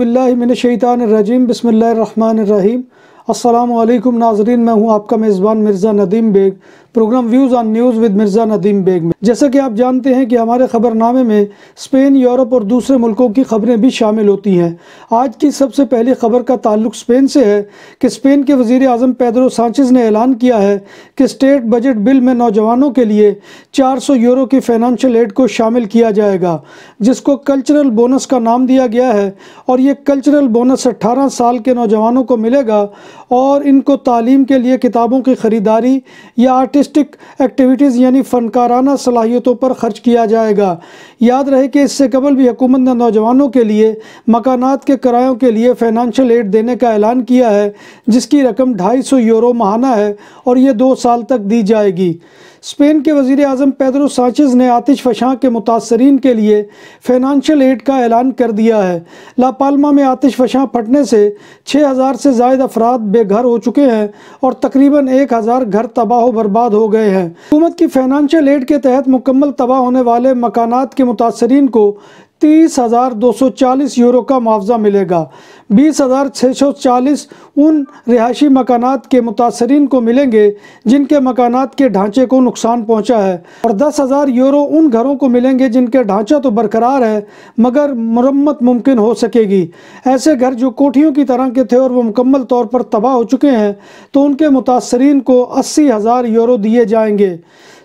बिल्लाहि मिनश्शैतानिर्रजीम बिस्मिल्लाहिर्रहमानिर्रहीम। अस्सलामु अलैकुम नाज़रीन, मैं हूं आपका मेज़बान Mirza Nadeem Baig. Programme views on news with Mirza Nadeem Baig में जैसा कि आप जानते हैं कि हमारे ख़बरनामे में स्पेन, यूरोप और दूसरे मुल्कों की ख़बरें भी शामिल होती हैं। आज की सबसे पहली ख़बर का ताल्लुक़ स्पेन से है कि स्पेन के वज़ीर आज़म पेड्रो सांचेज़ ने ऐलान किया है कि स्टेट बजट बिल में नौजवानों के लिए 400 यूरो की फ़ाइनेंशियल एड को शामिल किया जाएगा, जिसको कल्चरल बोनस का नाम दिया गया है। और ये कल्चरल बोनस 18 साल के नौजवानों को मिलेगा और इनको तालीम के लिए किताबों की ख़रीदारी या आर्टिस्टिक एक्टिविटीज़ यानी फ़नकाराना सलाहियतों पर ख़र्च किया जाएगा। याद रहे कि इससे कबल भी हुकूमत ने नौजवानों के लिए मकानात के किरायों के लिए फ़ाइनेंशियल एड देने का ऐलान किया है, जिसकी रकम 250 यूरो माहाना है और ये 2 साल तक दी जाएगी। स्पेन के वज़ीर आज़म पेड्रो सांचेज़ ने आतिश फ़शां के मुतासरीन के लिए फ़ाइनेंशियल एड का ऐलान कर दिया है। ला पाल्मा में आतिश फ़शां फटने से 6000 से ज़ायद अफराद बेघर हो चुके हैं और तकरीबन 1000 घर तबाह बर्बाद हो गए हैं। हुकूमत की फ़ाइनेंशियल एड के तहत मुकम्मल तबाह होने वाले मकानात के मुतासरीन को 30,240 यूरो का मुआवजा मिलेगा। 20,640 उन रिहायशी मकानात के मुतासरीन को मिलेंगे जिनके मकानात के ढांचे को नुकसान पहुंचा है, और 10,000 यूरो उन घरों को मिलेंगे जिनके ढांचा तो बरकरार है मगर मरम्मत मुमकिन हो सकेगी। ऐसे घर जो कोठियों की तरह के थे और वो मुकम्मल तौर पर तबाह हो चुके हैं तो उनके मुतासरीन को 80,000 यूरो दिए जाएंगे।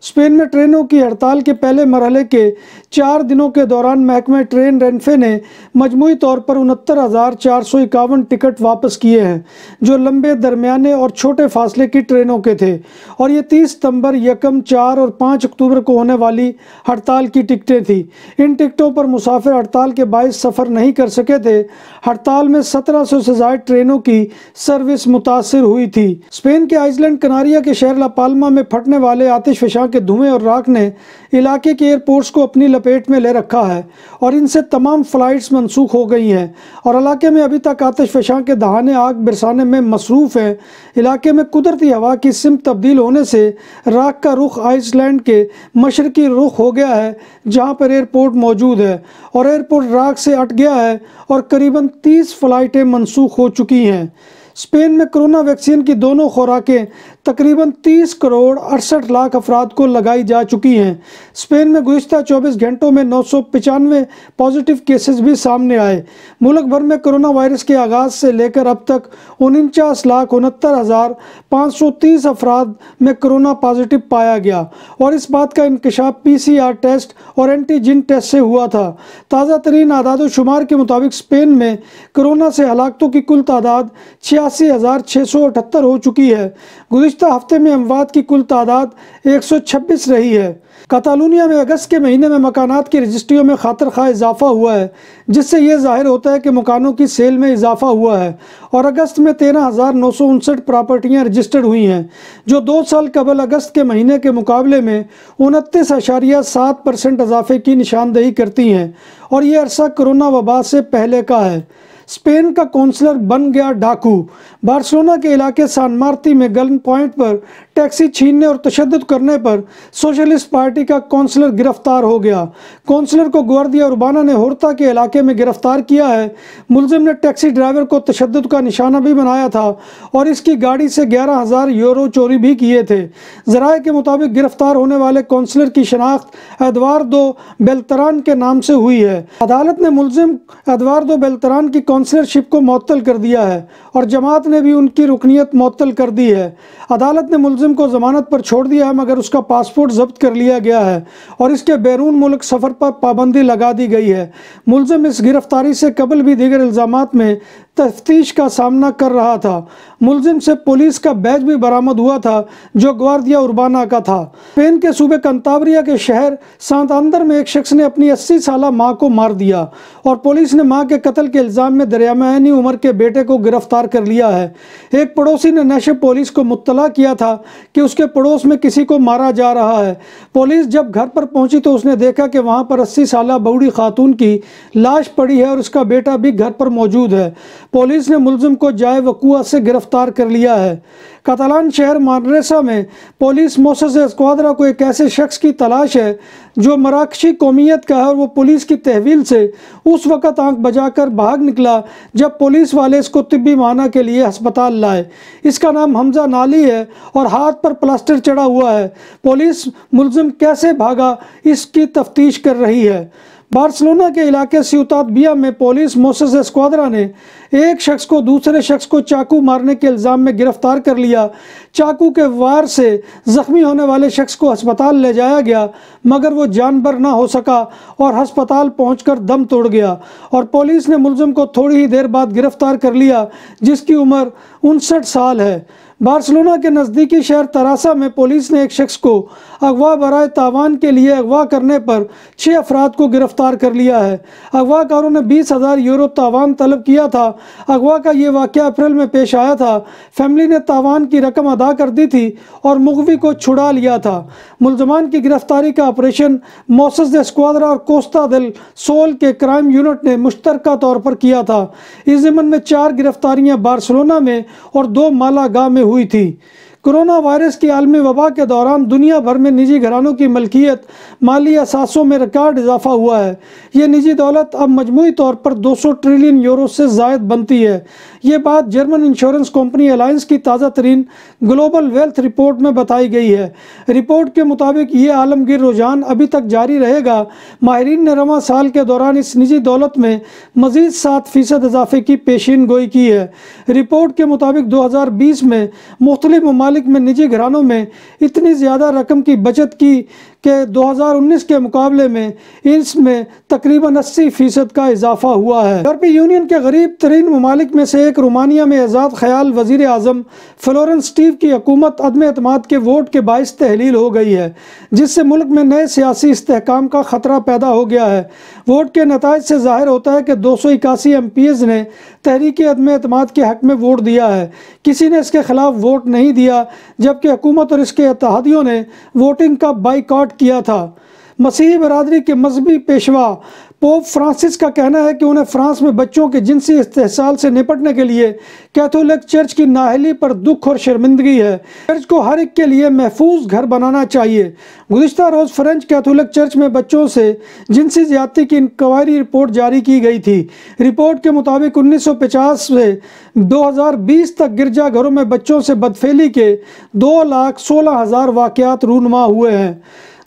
स्पेन में ट्रेनों की हड़ताल के पहले मरहले के 4 दिनों के दौरान महकमे ट्रेन रेनफे ने मजमूई तौर पर 69,451 टिकट वापस किए हैं, जो लंबे, दरमियाने और छोटे फासले की ट्रेनों के थे। और ये 30 सितंबर, 1, 4 और 5 अक्टूबर को होने वाली हड़ताल की टिकटें थी। इन टिकटों पर मुसाफिर हड़ताल के बायस सफ़र नहीं कर सके थे। हड़ताल में 1700 से ज़ायद ट्रेनों की सर्विस मुतासर हुई थी। स्पेन के आइसलैंड कनारिया के शहर ला पाल्मा में फटने वाले आतिश फ़शां के धुएं और राख ने इलाके के एयरपोर्ट्स को अपनी लपेट में ले रखा है और इनसे तमाम फ़्लाइट्स मनसूख हो गई हैं और इलाके में अभी तक आतिश फ़शां के दहाने आग बरसाने में मसरूफ़ हैं। इलाके में कुदरती हवा की सिमत तब्दील होने से राख का रुख आइसलैंड के मशरकी रुख हो गया है, जहां पर एयरपोर्ट मौजूद है, और एयरपोर्ट राख से अट गया है और करीबन 30 फ़्लाइटें मनसूख हो चुकी हैं। स्पेन में कोरोना वैक्सीन की दोनों खुराकें तकरीबन 30 करोड़ 68 लाख अफराद को लगाई जा चुकी हैं। स्पेन में गुज़िश्ता 24 घंटों में 995 पॉजिटिव केसेस भी सामने आए। मुल्क भर में कोरोना वायरस के आगाज़ से लेकर अब तक 49,69,530 अफराद में कोरोना पॉजिटिव पाया गया और इस बात का इंकशाफ PCR टेस्ट और एंटीजन टेस्ट से हुआ था। ताज़ा तरीन आदाद-ओ-शुमार के मुताबिक स्पेन में कोरोना से हलाकतों की कुल तादाद 86,678 हो चुकी है। गुज़िश्ता हफ्ते में अमवात की कुल तादाद 126 रही है। कातालूनिया में अगस्त के महीने में मकानात की रजिस्ट्रियों में खातर खा इजाफा हुआ है, जिससे यह ज़ाहिर होता है कि मकानों की सेल में इजाफा हुआ है और अगस्त में 13,959 प्रॉपर्टियाँ रजिस्टर्ड हुई हैं, जो 2 साल कबल अगस्त के महीने के मुकाबले में 29.7% इजाफे की निशानदेही करती हैं और ये अरसा कोरोना वबा से पहले का है। स्पेन का कौंसलर बन गया डाकू। बार्सिलोना के इलाके सान मार्ती में गन पॉइंट पर टैक्सी छीनने और तशद्दुद करने पर सोशलिस्ट पार्टी का कौंसलर गिरफ्तार हो गया। कौंसलर को गुआर्दिया उर्बाना ने होर्ता के इलाके में गिरफ्तार किया है। मुलजिम ने टैक्सी ड्राइवर को तशद्दुद का निशाना भी बनाया था और इसकी गाड़ी से 11,000 यूरो चोरी भी किए थे। ज़राए के मुताबिक गिरफ्तार होने वाले कौंसलर की शनाख्त एदवार्डो बेल्तरान के नाम से हुई है। अदालत ने मुलजिम एदवार्डो बेल्तरान की कौंसलरशिप को मुअत्तल कर दिया है और जमात ने भी उनकी रुकनियत मुअत्तल कर दी है। अदालत ने मुलजिम को ज़मानत पर छोड़ दिया है, मगर उसका पासपोर्ट जब्त कर लिया गया है और इसके बैरून मुल्क सफ़र पर पाबंदी लगा दी गई है। मुलजिम इस गिरफ्तारी से कबल भी दीगर इल्ज़ामात में तफ्तीश का सामना कर रहा था। मुलजिम से पुलिस का बैज भी बरामद हुआ था जो गुआर्दिया उर्बाना का था। स्पेन के सूबे कंताब्रिया के शहर सांतांदर में एक शख्स ने अपनी 80 साला मां को मार दिया और पुलिस ने मां के कत्ल के इल्ज़ाम में दरमियानी उम्र के बेटे को गिरफ्तार कर लिया है। एक पड़ोसी ने नशे पुलिस को मुत्तला किया था कि उसके पड़ोस में किसी को मारा जा रहा है। पुलिस जब घर पर पहुंची तो उसने देखा कि वहां पर 80 साला बूढ़ी खातून की लाश पड़ी है और उसका बेटा भी घर पर मौजूद है। पुलिस ने मुलजिम को जाए वक़ूआ से गिरफ्तार कर लिया है। कतालान शहर मानरेसा में पुलिस मोसेस एस्क्वाद्रा को एक ऐसे शख्स की तलाश है जो मराकशी कौमियत का है और वो पुलिस की तहवील से उस वक़्त आंख बजाकर भाग निकला जब पुलिस वाले इसको तिब्बी माना के लिए अस्पताल लाए। इसका नाम हमजा नाली है और हाथ पर प्लास्टर चढ़ा हुआ है। पुलिस मुलजिम कैसे भागा इसकी तफ्तीश कर रही है। बार्सिलोना के इलाके सिउतात बिया में पुलिस मोसेस एस्क्वाद्रा ने एक शख्स को दूसरे शख्स को चाकू मारने के इल्ज़ाम में गिरफ्तार कर लिया। चाकू के वार से ज़ख्मी होने वाले शख्स को अस्पताल ले जाया गया मगर वो जानबर ना हो सका और अस्पताल पहुंचकर दम तोड़ गया और पुलिस ने मुलजिम को थोड़ी ही देर बाद गिरफ्तार कर लिया जिसकी उम्र 59 साल है। बार्सिलोना के नज़दीकी शहर तरासा में पुलिस ने एक शख्स को अगवा बराए तावान के लिए अगवा करने पर 6 अफराद को गिरफ्तार कर लिया है। अगवाकारों ने 20,000 यूरो तावान तलब किया था। अगवा का ये वाक़या अप्रैल में पेश आया था। फैमिली ने तावान की रकम अदा कर दी थी और मुगवी को छुड़ा लिया था। मुलजमान की गिरफ्तारी का ऑपरेशन मोसेस एस्क्वाद्रा और कोस्टा देल सोल के क्राइम यूनिट ने मुश्तरका तौर पर किया था। इस ज़िम्न में 4 गिरफ्तारियां बार्सिलोना में और 2 मालागा में हुई थी। कोरोना वायरस की आलमी वबा के दौरान दुनिया भर में निजी घरानों की मलकियत माली असासों में रिकॉर्ड इजाफा हुआ है। ये निजी दौलत अब मजमूई तौर पर 200 ट्रिलियन यूरो से ज़ायद बनती है। ये बात जर्मन इंश्योरेंस कंपनी अलायंस की ताज़ा तरीन ग्लोबल वेल्थ रिपोर्ट में बताई गई है। रिपोर्ट के मुताबिक ये आलमगीर रुझान अभी तक जारी रहेगा। माहिरीन ने रवां साल के दौरान इस निजी दौलत में मज़ीद 7% इजाफे की पेशीन गोई की है। रिपोर्ट के मुताबिक 2020 में मुख्तलिफ ममालिक में निजी घरानों में इतनी ज़्यादा रकम की बचत की कि 2019 के मुकाबले में इसमें तकरीबन 80% का इजाफा हुआ है। यूरोपीय यूनियन के गरीब तरीन ममालिक में से एक रोमानिया में आज़ाद ख्याल वज़ीर आज़म फ्लोरेंस स्टीव की हुकूमत अदम एतमाद के वोट के बाइस तहलील हो गई है जिससे मुल्क में नए सियासी इस्तेहकाम का ख़तरा पैदा हो गया है। वोट के नताइज से ज़ाहिर होता है कि 281 MPs ने तहरीक अदम एतमाद के हक़ में वोट दिया है। किसी ने इसके खिलाफ वोट नहीं दिया जबकि हुकूमत और इसके इत्तेहादियों ने वोटिंग का बाइकआउट किया था। मसीही बरादरी के मजहबी पेशवा पोप फ्रांसिस का कहना है कि उन्हें फ्रांस में बच्चों के जिनसी इस्तेहसाल से निपटने के लिए कैथोलिक चर्च की नाअहली पर दुख और शर्मिंदगी है। चर्च को हर एक के लिए महफूज घर बनाना चाहिए। गुज़िश्ता रोज़ फ्रेंच कैथोलिक चर्च में बच्चों से जिनसी ज़्यादती की इंक्वायरी रिपोर्ट जारी की गई थी। रिपोर्ट के मुताबिक 1950 से 2020 तक गिरजाघरों में बच्चों से बदफेली के 2,16,000 वाक़यात रूनुमा हुए हैं।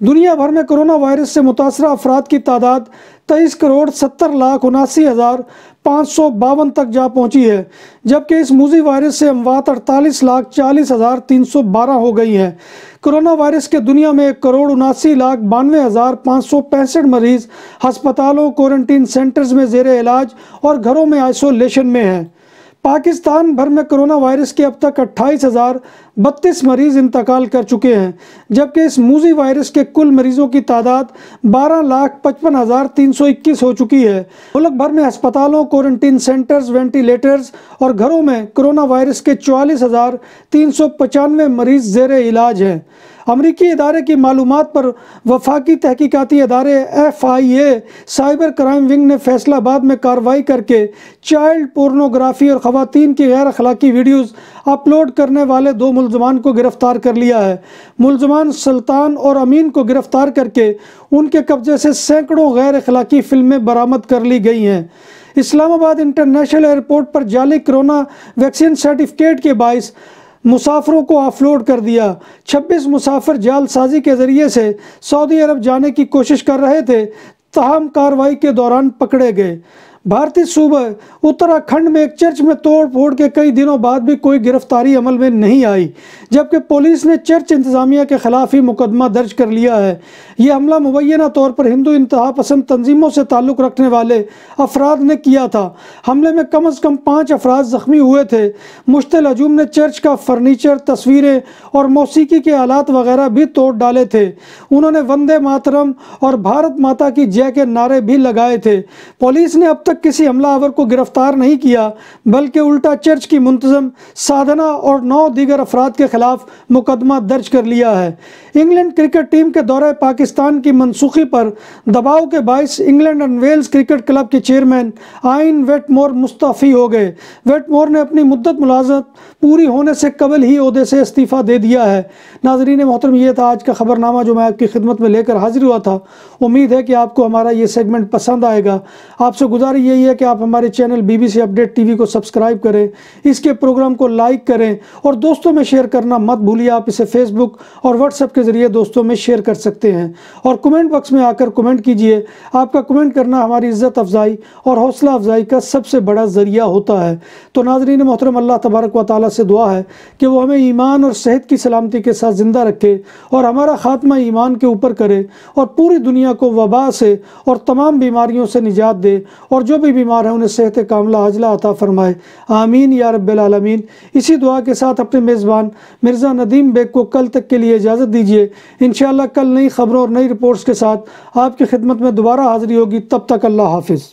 दुनिया भर में कोरोना वायरस से मुतासरा अफराद की तादाद 23,70,79,552 तक जा पहुंची है जबकि इस मूजी वायरस से अमवात 48,40,312 हो गई हैं। कोरोना वायरस के दुनिया में 1,79,92,565 मरीज़ अस्पतालों, क्वारंटीन सेंटर्स में ज़ेर इलाज और घरों में आइसोलेशन में हैं। पाकिस्तान भर में कोरोना वायरस के अब तक 28,032 मरीज़ इंतकाल कर चुके हैं जबकि इस मूजी वायरस के कुल मरीज़ों की तादाद 12,55,321 हो चुकी है। मुल्क भर में अस्पतालों, क्वारंटीन सेंटर्स, वेंटिलेटर्स और घरों में कोरोना वायरस के 44,395 मरीज़ ज़ेर इलाज हैं। अमरीकी इदारे की मालूमात पर वफाकी तहकीकाती इदारे FIA साइबर क्राइम विंग ने फैसलाबाद में कार्रवाई करके चाइल्ड पोर्नोग्राफी और ख़वातीन की गैर अखलाकी वीडियोज़ अपलोड करने वाले 2 मुलजमान को गिरफ़्तार कर लिया है। मुलजमान सुल्तान और अमीन को गिरफ़्तार करके उनके कब्जे से सैकड़ों गैर अखलाकी फ़िल्में बरामद कर ली गई हैं। इस्लामाबाद इंटरनेशनल एयरपोर्ट पर जाली कोरोना वैक्सीन सर्टिफिकेट के बाइस मुसाफिरों को ऑफलोड कर दिया। 26 मुसाफिर जालसाजी के ज़रिए से सऊदी अरब जाने की कोशिश कर रहे थे, ताहम कार्रवाई के दौरान पकड़े गए। भारतीय सूबे उत्तराखंड में एक चर्च में तोड़ फोड़ के कई दिनों बाद भी कोई गिरफ्तारी अमल में नहीं आई जबकि पुलिस ने चर्च इंतज़ामिया के खिलाफ ही मुकदमा दर्ज कर लिया है। ये हमला मुबैना तौर पर हिंदू इंतहा पसंद तंजीमों से ताल्लुक़ रखने वाले अफराद ने किया था। हमले में कम अज़ कम 5 अफराद ज़ख्मी हुए थे। मुश्तिल हजूम ने चर्च का फर्नीचर, तस्वीरें और मौसीकी के आलात वगैरह भी तोड़ डाले थे। उन्होंने वंदे मातरम और भारत माता की जय के नारे भी लगाए थे। पुलिस ने अब तक تک کسی حملہ آور کو گرفتار نہیں کیا، بلکہ الٹا چرچ کی منتظم سادھنا اور 9 دیگر افراد کے خلاف مقدمہ درج کر لیا ہے۔ انگلینڈ کرکٹ ٹیم کے دورہ پاکستان کی منسوخی پر دباؤ کے باعث England and Wales cricket club کے چیئرمین آئین ویٹ مور مستعفی ہو گئے۔ ویٹ مور نے اپنی مدت ملازمت پوری ہونے سے قبل ہی عہدے سے استعفیٰ دے دیا ہے۔ ناظرین محترم، یہ تھا آج کا خبر نامہ جو میں آپ کی خدمت میں لے کر حاضر ہوا تھا۔ امید ہے کہ آپ کو ہمارا یہ سیگمنٹ پسند آئے گا۔ آپ سے گزارش یہی ہے کہ آپ ہمارے چینل BBC اپڈیٹ TV کو سبسکرائب کریں، اس کے پروگرام کو لائک کریں اور دوستوں میں شیئر کرنا مت بھولیے۔ آپ اسے فیس بک اور واٹس ایپ کے ذریعے دوستوں میں شیئر کر سکتے ہیں اور کمنٹ باکس میں آ کر کمنٹ کیجئے۔ آپ کا کمنٹ کرنا ہماری عزت افزائی اور حوصلہ افزائی کا سب سے بڑا ذریعہ ہوتا ہے۔ تو ناظرین محترم، اللہ تبارک و تعالیٰ سے دعا ہے کہ وہ ہمیں ایمان اور صحت کی سلامتی کے ساتھ زندہ رکھے اور ہمارا خاتمہ ایمان کے اوپر کرے اور پوری دنیا کو وبا سے اور تمام بیماریوں سے نجات دے، اور جو بھی بیمار ہیں انہیں صحت کاملہ عاجلہ عطا فرمائے، آمین یا رب العالمین۔ اسی دعا کے ساتھ اپنے میزبان مرزا ندیم بیگ کو کل تک کے لیے اجازت دیجیے۔ انشاءاللہ کل نئی خبروں اور نئی رپورٹس کے ساتھ آپ کی خدمت میں دوبارہ حاضری ہوگی۔ تب تک اللہ حافظ۔